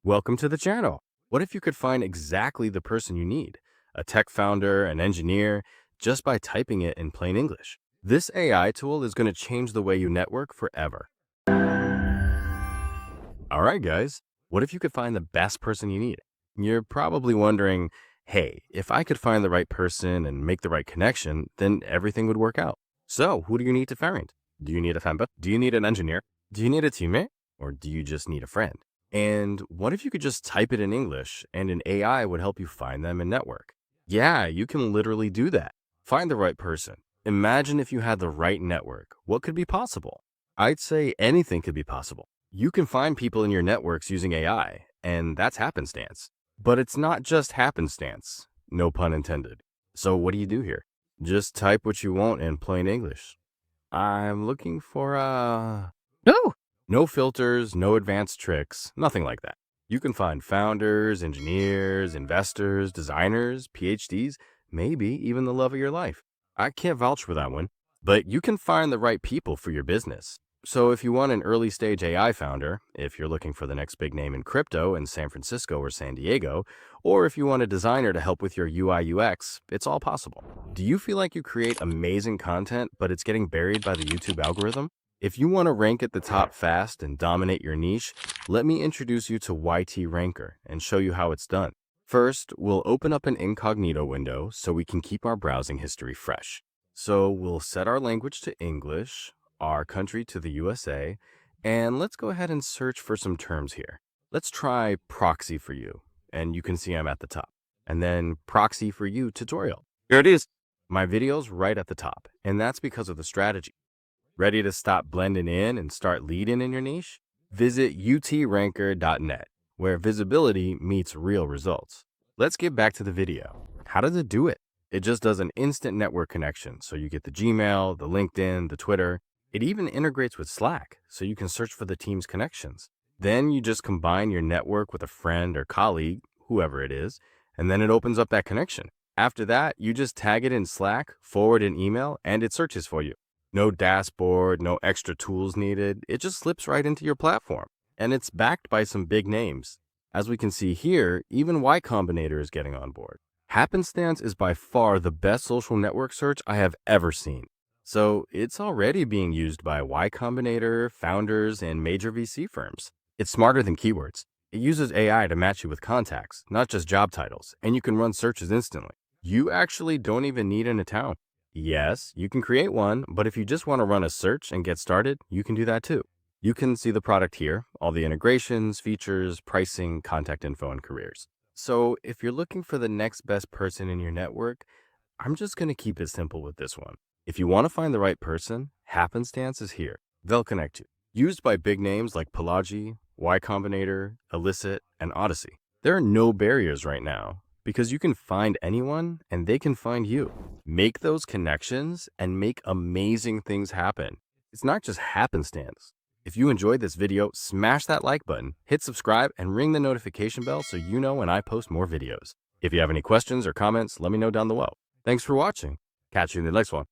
Welcome to the channel. What if you could find exactly the person you need? A tech founder, an engineer, just by typing it in plain English. This AI tool is going to change the way you network forever. All right, guys. What if you could find the best person you need? You're probably wondering, hey, if I could find the right person and make the right connection, then everything would work out. So, who do you need to find? Do you need a founder? Do you need an engineer? Do you need a teammate? Or do you just need a friend? And what if you could just type it in English and an AI would help you find them and network? Yeah, you can literally do that. Find the right person. Imagine if you had the right network. What could be possible? I'd say anything could be possible. You can find people in your networks using AI, and that's happenstance. But it's not just happenstance. No pun intended. So what do you do here? Just type what you want in plain English. I'm looking for a... No filters, no advanced tricks, nothing like that. You can find founders, engineers, investors, designers, PhDs, maybe even the love of your life. I can't vouch for that one, but you can find the right people for your business. So if you want an early stage AI founder, if you're looking for the next big name in crypto in San Francisco or San Diego, or if you want a designer to help with your UI UX, it's all possible. Do you feel like you create amazing content, but it's getting buried by the YouTube algorithm? If you want to rank at the top fast and dominate your niche, let me introduce you to YT Ranker and show you how it's done. First, we'll open up an incognito window so we can keep our browsing history fresh. So we'll set our language to English, our country to the USA, and let's go ahead and search for some terms here. Let's try proxy for you, and you can see I'm at the top. And then proxy for you tutorial. Here it is. My video's right at the top, and that's because of the strategy. Ready to stop blending in and start leading in your niche? Visit utranker.net, where visibility meets real results. Let's get back to the video. How does it do it? It just does an instant network connection, so you get the Gmail, the LinkedIn, the Twitter. It even integrates with Slack, so you can search for the team's connections. Then you just combine your network with a friend or colleague, whoever it is, and then it opens up that connection. After that, you just tag it in Slack, forward an email, and it searches for you. No dashboard, no extra tools needed. It just slips right into your platform. And it's backed by some big names. As we can see here, even Y Combinator is getting on board. Happenstance is by far the best social network search I have ever seen. So it's already being used by Y Combinator, founders, and major VC firms. It's smarter than keywords. It uses AI to match you with contacts, not just job titles, and you can run searches instantly. You actually don't even need an account. Yes, you can create one, but if you just want to run a search and get started, you can do that too. You can see the product here, all the integrations, features, pricing, contact info, and careers. So if you're looking for the next best person in your network, I'm just going to keep it simple with this one. If you want to find the right person, Happenstance is here. They'll connect you. Used by big names like Pelagi, Y Combinator, Illicit, and Odyssey. There are no barriers right now, because you can find anyone and they can find you. Make those connections and make amazing things happen. It's not just happenstance. If you enjoyed this video, smash that like button, hit subscribe, and ring the notification bell so you know when I post more videos. If you have any questions or comments, let me know down below. Thanks for watching. Catch you in the next one.